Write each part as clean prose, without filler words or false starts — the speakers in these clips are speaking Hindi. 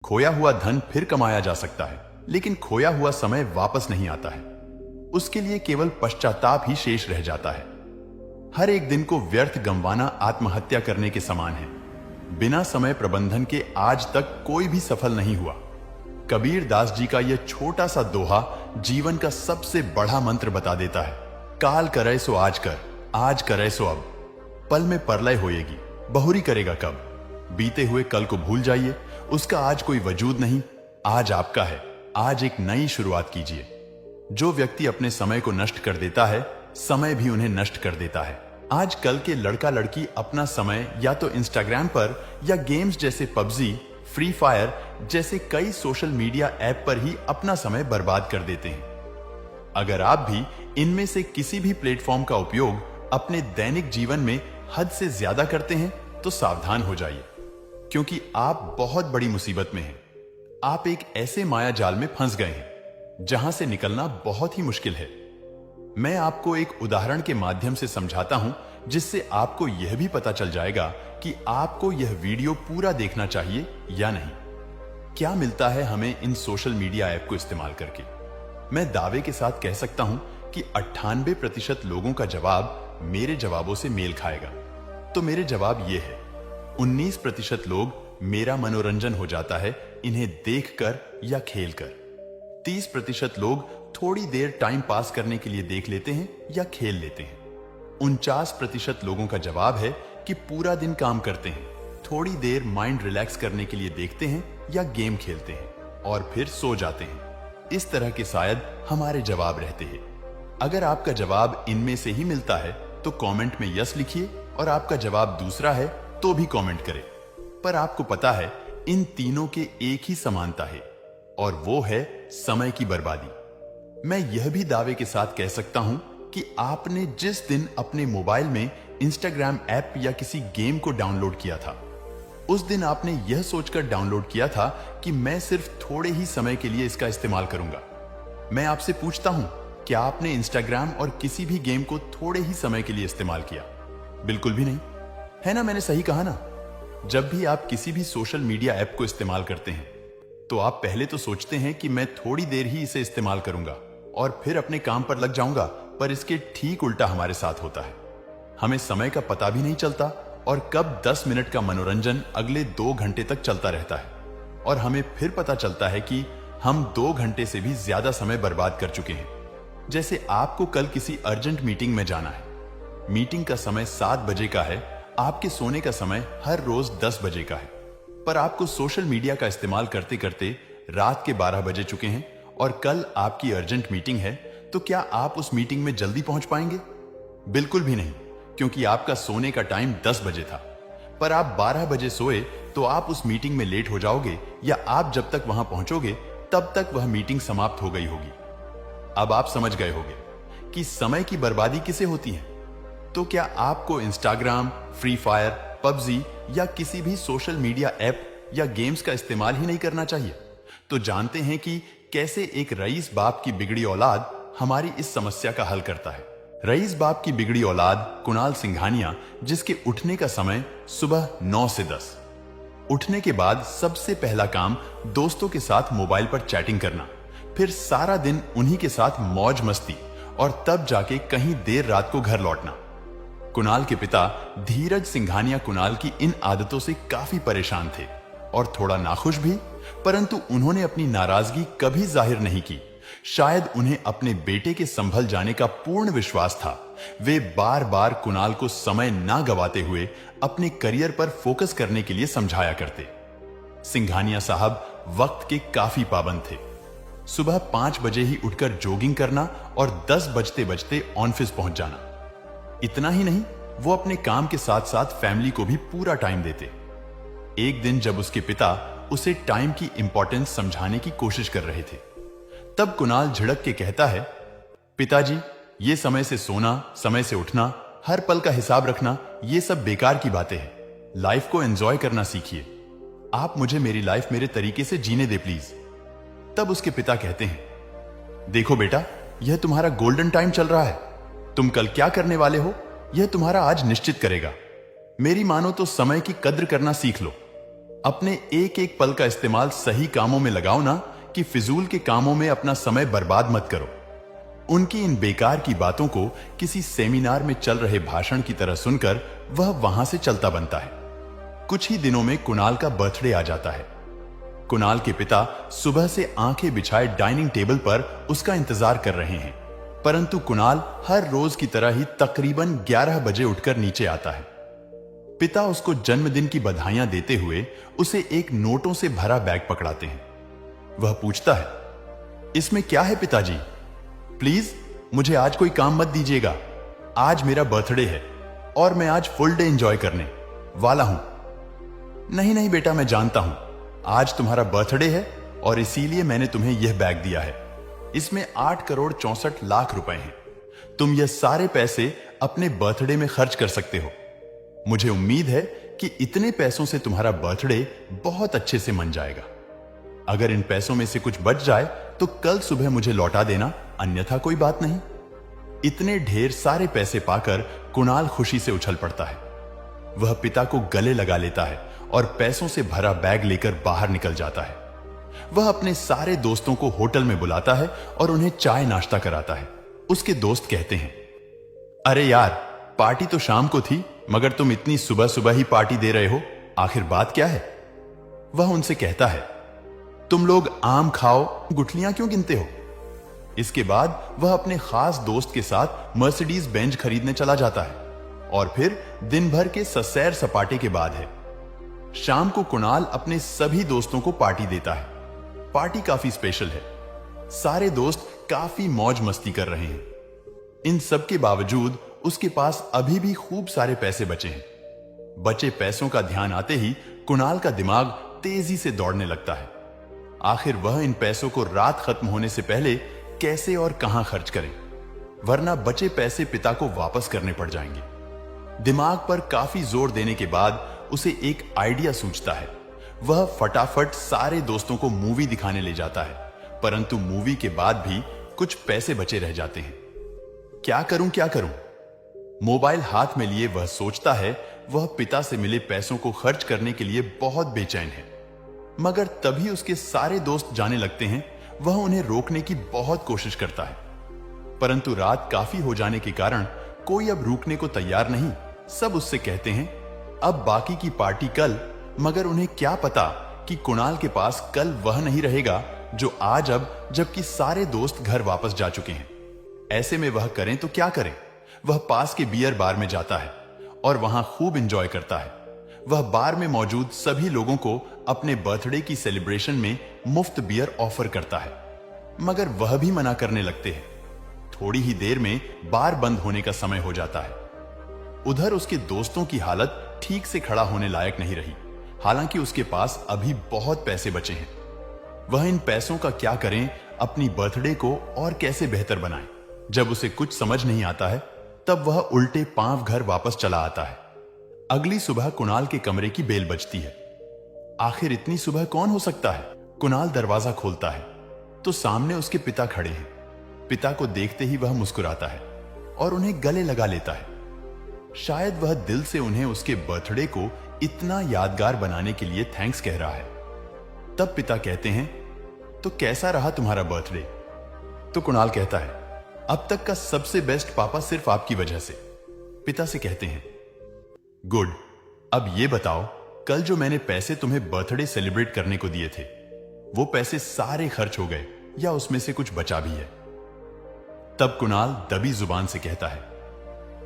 खोया हुआ धन फिर कमाया जा सकता है, लेकिन खोया हुआ समय वापस नहीं आता है। उसके लिए केवल पश्चाताप ही शेष रह जाता है। हर एक दिन को व्यर्थ गंवाना आत्महत्या करने के समान है। बिना समय प्रबंधन के आज तक कोई भी सफल नहीं हुआ। कबीर दास जी का यह छोटा सा दोहा जीवन का सबसे बड़ा मंत्र बता देता है। काल करे सो आज करे सो अब। पल में परलय होएगी, बहुरी करेगा कब। बीते हुए कल को भूल जाइए, उसका आज कोई वजूद नहीं। आज आपका है, आज एक नई शुरुआत कीजिए। जो व्यक्ति अपने समय को नष्ट कर देता है, समय भी उन्हें नष्ट कर देता है। आज कल के लड़का लड़की अपना समय या तो इंस्टाग्राम पर या गेम्स जैसे पबजी, फ्री फायर जैसे कई सोशल मीडिया ऐप पर ही अपना समय बर्बाद कर देते हैं। अगर आप भी इनमें से किसी भी प्लेटफॉर्म का उपयोग अपने दैनिक जीवन में हद से ज्यादा करते हैं तो सावधान हो जाइए, क्योंकि आप बहुत बड़ी मुसीबत में हैं। आप एक ऐसे माया जाल में फंस गए हैं जहां से निकलना बहुत ही मुश्किल है। मैं आपको एक उदाहरण के माध्यम से समझाता हूं, जिससे आपको यह भी पता चल जाएगा कि आपको यह वीडियो पूरा देखना चाहिए या नहीं। क्या मिलता है हमें इन सोशल मीडिया ऐप को इस्तेमाल करके? मैं दावे के साथ कह सकता हूं कि 98% लोगों का जवाब मेरे जवाबों से मेल खाएगा। तो मेरे जवाब ये है, 19% लोग मेरा मनोरंजन हो जाता है इन्हें देखकर या खेलकर। 30% लोग थोड़ी देर टाइम पास करने के लिए देख लेते हैं या खेल लेते हैं। 49% लोगों का जवाब है कि पूरा दिन काम करते हैं, थोड़ी देर माइंड रिलैक्स करने के लिए देखते हैं या गेम खेलते हैं और फिर सो जाते हैं। इस तरह के शायद हमारे जवाब रहते हैं। अगर आपका जवाब इनमें से ही मिलता है तो कमेंट में यस लिखिए, और आपका जवाब दूसरा है तो भी कमेंट करें। पर आपको पता है, इन तीनों के एक ही समानता है, और वो है समय की बर्बादी। मैं यह भी दावे के साथ कह सकता हूं कि आपने जिस दिन अपने मोबाइल में इंस्टाग्राम ऐप या किसी गेम को डाउनलोड किया था, उस दिन आपने यह सोचकर डाउनलोड किया था कि मैं सिर्फ थोड़े ही समय के लिए इसका इस्तेमाल करूंगा। मैं आपसे पूछता हूं, क्या आपने इंस्टाग्राम और किसी भी गेम को थोड़े ही समय के लिए इस्तेमाल किया? बिल्कुल भी नहीं, है ना? मैंने सही कहा ना? जब भी आप किसी भी सोशल मीडिया ऐप को इस्तेमाल करते हैं तो आप पहले तो सोचते हैं कि मैं थोड़ी देर ही इसे इस्तेमाल करूंगा और फिर अपने काम पर लग जाऊंगा, पर इसके ठीक उल्टा हमारे साथ होता है। हमें समय का पता भी नहीं चलता और कब 10 मिनट का मनोरंजन अगले 2 घंटे तक चलता रहता है, और हमें फिर पता चलता है कि हम 2 घंटे से भी ज्यादा समय बर्बाद कर चुके हैं। जैसे आपको कल किसी अर्जेंट मीटिंग में जाना है। मीटिंग का समय 7 बजे का है, आपके सोने का समय हर रोज 10 बजे का है, पर आपको सोशल मीडिया का इस्तेमाल करते करते रात के 12 बजे चुके हैं और कल आपकी अर्जेंट मीटिंग है। तो क्या आप उस मीटिंग में जल्दी पहुंच पाएंगे? बिल्कुल भी नहीं, क्योंकि आपका सोने का टाइम 10 बजे था, पर आप 12 बजे सोए तो आप उस मीटिंग में लेट हो जाओगे, या आप जब तक वहां पहुंचोगे तब तक वह मीटिंग समाप्त हो गई होगी। अब आप समझ गए होंगे कि समय की बर्बादी किसे होती है। तो क्या आपको इंस्टाग्राम, फ्री फायर, पबजी या किसी भी सोशल मीडिया ऐप या गेम्स का इस्तेमाल ही नहीं करना चाहिए? तो जानते हैं कि कैसे एक रईस बाप की बिगड़ी औलाद हमारी इस समस्या का हल करता है। रईस बाप की बिगड़ी औलाद कुणाल सिंघानिया, जिसके उठने का समय सुबह 9 से 10। उठने के बाद सबसे पहला काम दोस्तों के साथ मोबाइल पर चैटिंग करना, फिर सारा दिन उन्हीं के साथ मौज मस्ती, और तब जाके कहीं देर रात को घर लौटना। कुणाल के पिता धीरज सिंघानिया कुणाल की इन आदतों से काफी परेशान थे और थोड़ा नाखुश भी, परंतु उन्होंने अपनी नाराजगी कभी जाहिर नहीं की। शायद उन्हें अपने बेटे के संभल जाने का पूर्ण विश्वास था। वे बार बार कुणाल को समय ना गवाते हुए अपने करियर पर फोकस करने के लिए समझाया करते। सिंघानिया साहब वक्त के काफी पाबंद थे। सुबह 5 बजे ही उठकर जॉगिंग करना और 10 बजते बजते ऑफिस पहुंच जाना। इतना ही नहीं, वो अपने काम के साथ साथ फैमिली को भी पूरा टाइम देते। एक दिन जब उसके पिता उसे टाइम की इंपॉर्टेंस समझाने की कोशिश कर रहे थे, तब कुणाल झिड़क के कहता है, पिताजी, ये समय से सोना, समय से उठना, हर पल का हिसाब रखना, ये सब बेकार की बातें हैं। लाइफ को एंजॉय करना सीखिए। आप मुझे मेरी लाइफ मेरे तरीके से जीने दे प्लीज। तब उसके पिता कहते हैं, देखो बेटा, यह तुम्हारा गोल्डन टाइम चल रहा है। तुम कल क्या करने वाले हो, यह तुम्हारा आज निश्चित करेगा। मेरी मानो तो समय की कद्र करना सीख लो। अपने एक एक पल का इस्तेमाल सही कामों में लगाओ ना, कि फिजूल के कामों में अपना समय बर्बाद मत करो। उनकी इन बेकार की बातों को किसी सेमिनार में चल रहे भाषण की तरह सुनकर वह वहां से चलता बनता है। कुछ ही दिनों में कुणाल का बर्थडे आ जाता है। कुणाल के पिता सुबह से आंखें बिछाए डाइनिंग टेबल पर उसका इंतजार कर रहे हैं, परंतु कुणाल हर रोज की तरह ही तकरीबन 11 बजे उठकर नीचे आता है। पिता उसको जन्मदिन की बधाइयां देते हुए उसे एक नोटों से भरा बैग पकड़ाते हैं। वह पूछता है, इसमें क्या है पिताजी? प्लीज मुझे आज कोई काम मत दीजिएगा। आज मेरा बर्थडे है और मैं आज फुल डे एंजॉय करने वाला हूं। नहीं नहीं बेटा, मैं जानता हूं आज तुम्हारा बर्थडे है और इसीलिए मैंने तुम्हें यह बैग दिया है। इसमें 8 करोड़ 64 लाख रुपए हैं। तुम यह सारे पैसे अपने बर्थडे में खर्च कर सकते हो। मुझे उम्मीद है कि इतने पैसों से तुम्हारा बर्थडे बहुत अच्छे से मन जाएगा। अगर इन पैसों में से कुछ बच जाए तो कल सुबह मुझे लौटा देना, अन्यथा कोई बात नहीं। इतने ढेर सारे पैसे पाकर कुणाल खुशी से उछल पड़ता है। वह पिता को गले लगा लेता है और पैसों से भरा बैग लेकर बाहर निकल जाता है। वह अपने सारे दोस्तों को होटल में बुलाता है और उन्हें चाय नाश्ता कराता है। उसके दोस्त कहते हैं, अरे यार, पार्टी तो शाम को थी, मगर तुम इतनी सुबह सुबह ही पार्टी दे रहे हो, आखिर बात क्या है? वह उनसे कहता है, तुम लोग आम खाओ, गुठलियां क्यों गिनते हो? इसके बाद वह अपने खास दोस्त के साथ मर्सिडीज बेंज खरीदने चला जाता है और फिर दिन भर के ससैर सपाटे के बाद है। शाम को कुणाल अपने सभी दोस्तों को पार्टी देता है। पार्टी काफी स्पेशल है। सारे दोस्त काफी मौज मस्ती कर रहे हैं। इन सब के बावजूद उसके पास अभी भी खूब सारे पैसे बचे हैं। बचे पैसों का ध्यान आते ही कुणाल का दिमाग तेजी से दौड़ने लगता है। आखिर वह इन पैसों को रात खत्म होने से पहले कैसे और कहां खर्च करे, वरना बचे पैसे पिता को वापस करने पड़ जाएंगे। दिमाग पर काफी जोर देने के बाद उसे एक आइडिया सूझता है। वह फटाफट सारे दोस्तों को मूवी दिखाने ले जाता है, परंतु मूवी के बाद भी कुछ पैसे बचे रह जाते हैं। क्या करूं? मोबाइल हाथ में लिए वह सोचता है। वह पिता से मिले पैसों को खर्च करने के लिए बहुत बेचैन है, मगर तभी उसके सारे दोस्त जाने लगते हैं। वह उन्हें रोकने की बहुत कोशिश करता है, परंतु रात काफी हो जाने के कारण कोई अब रुकने को तैयार नहीं। सब उससे कहते हैं, अब बाकी की पार्टी कल, मगर उन्हें क्या पता कि कुणाल के पास कल वह नहीं रहेगा जो आज, अब जबकि सारे दोस्त घर वापस जा चुके हैं। ऐसे में वह करें तो क्या करें? वह पास के बियर बार में जाता है और वहां खूब एंजॉय करता है। वह बार में मौजूद सभी लोगों को अपने बर्थडे की सेलिब्रेशन में मुफ्त बियर ऑफर करता है, मगर वह भी मना करने लगते हैं। थोड़ी ही देर में बार बंद होने का समय हो जाता है। उधर उसके दोस्तों की हालत ठीक से खड़ा होने लायक नहीं रही, हालांकि उसके पास अभी बहुत पैसे बचे हैं। वह इन पैसों का क्या करें, अपनी बर्थडे को और कैसे बेहतर बनाएं? जब उसे कुछ समझ नहीं आता है, तब वह उल्टे पांव घर वापस चला आता है। अगली सुबह कुणाल के कमरे की बेल बजती है। आखिर इतनी सुबह कौन हो सकता है? कुणाल दरवाजा खोलता है तो सामने उसके पिता खड़े हैं। पिता को देखते ही वह मुस्कुराता है और उन्हें गले लगा लेता है। शायद वह दिल से उन्हें उसके बर्थडे को इतना यादगार बनाने के लिए थैंक्स कह रहा है। तब पिता कहते हैं, तो कैसा रहा तुम्हारा बर्थडे? तो कुणाल कहता है, अब तक का सबसे बेस्ट पापा, सिर्फ आपकी वजह से। पिता से कहते हैं, गुड, अब ये बताओ, कल जो मैंने पैसे तुम्हें बर्थडे सेलिब्रेट करने को दिए थे, वो पैसे सारे खर्च हो गए या उसमें से कुछ बचा भी है? तब कुणाल दबी जुबान से कहता है,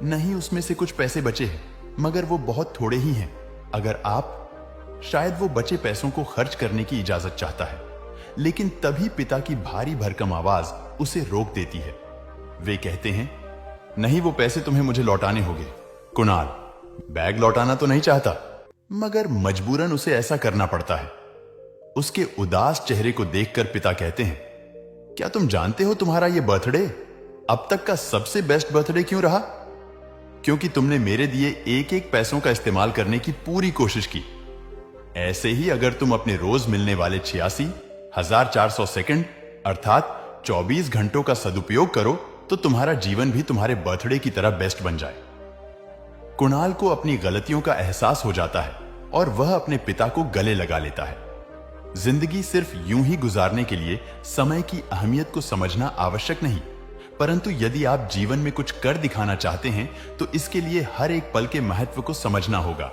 नहीं, उसमें से कुछ पैसे बचे हैं, मगर वो बहुत थोड़े ही हैं। अगर आप, शायद वो बचे पैसों को खर्च करने की इजाजत चाहता है, लेकिन तभी पिता की भारी भरकम आवाज उसे रोक देती है। वे कहते हैं, नहीं, वो पैसे तुम्हें मुझे लौटाने होंगे। कुणाल बैग लौटाना तो नहीं चाहता, मगर मजबूरन उसे ऐसा करना पड़ता है। उसके उदास चेहरे को देखकर पिता कहते हैं, क्या तुम जानते हो तुम्हारा यह बर्थडे अब तक का सबसे बेस्ट बर्थडे क्यों रहा? क्योंकि तुमने मेरे दिए एक एक पैसों का इस्तेमाल करने की पूरी कोशिश की। ऐसे ही अगर तुम अपने रोज मिलने वाले 86,400 सेकंड अर्थात 24 घंटों का सदुपयोग करो तो तुम्हारा जीवन भी तुम्हारे बर्थडे की तरह बेस्ट बन जाए। कुणाल को अपनी गलतियों का एहसास हो जाता है और वह अपने पिता को गले लगा लेता है। जिंदगी सिर्फ यूं ही गुजारने के लिए समय की अहमियत को समझना आवश्यक नहीं, परंतु यदि आप जीवन में कुछ कर दिखाना चाहते हैं तो इसके लिए हर एक पल के महत्व को समझना होगा,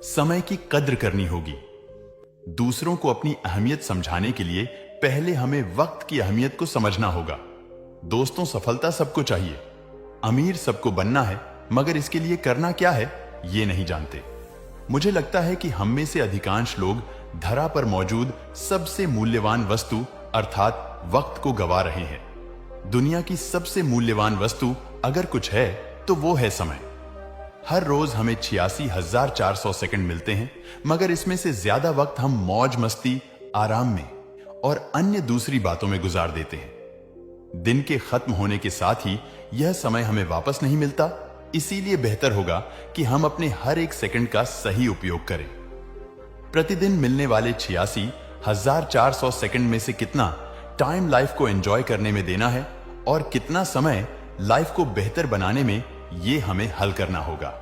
समय की कद्र करनी होगी। दूसरों को अपनी अहमियत समझाने के लिए पहले हमें वक्त की अहमियत को समझना होगा। दोस्तों, सफलता सबको चाहिए, अमीर सबको बनना है, मगर इसके लिए करना क्या है ये नहीं जानते। मुझे लगता है कि हम में से अधिकांश लोग धरा पर मौजूद सबसे मूल्यवान वस्तु अर्थात वक्त को गवा रहे हैं। दुनिया की सबसे मूल्यवान वस्तु अगर कुछ है तो वो है समय। हर रोज हमें 86,400 सेकंड मिलते हैं, मगर इसमें से ज्यादा वक्त हम मौज मस्ती, आराम में और अन्य दूसरी बातों में गुजार देते हैं। दिन के खत्म होने के साथ ही यह समय हमें वापस नहीं मिलता, इसीलिए बेहतर होगा कि हम अपने हर एक सेकंड का सही उपयोग करें। प्रतिदिन मिलने वाले 86,400 सेकंड में से कितना टाइम लाइफ को एंजॉय करने में देना है और कितना समय लाइफ को बेहतर बनाने में, ये हमें हल करना होगा।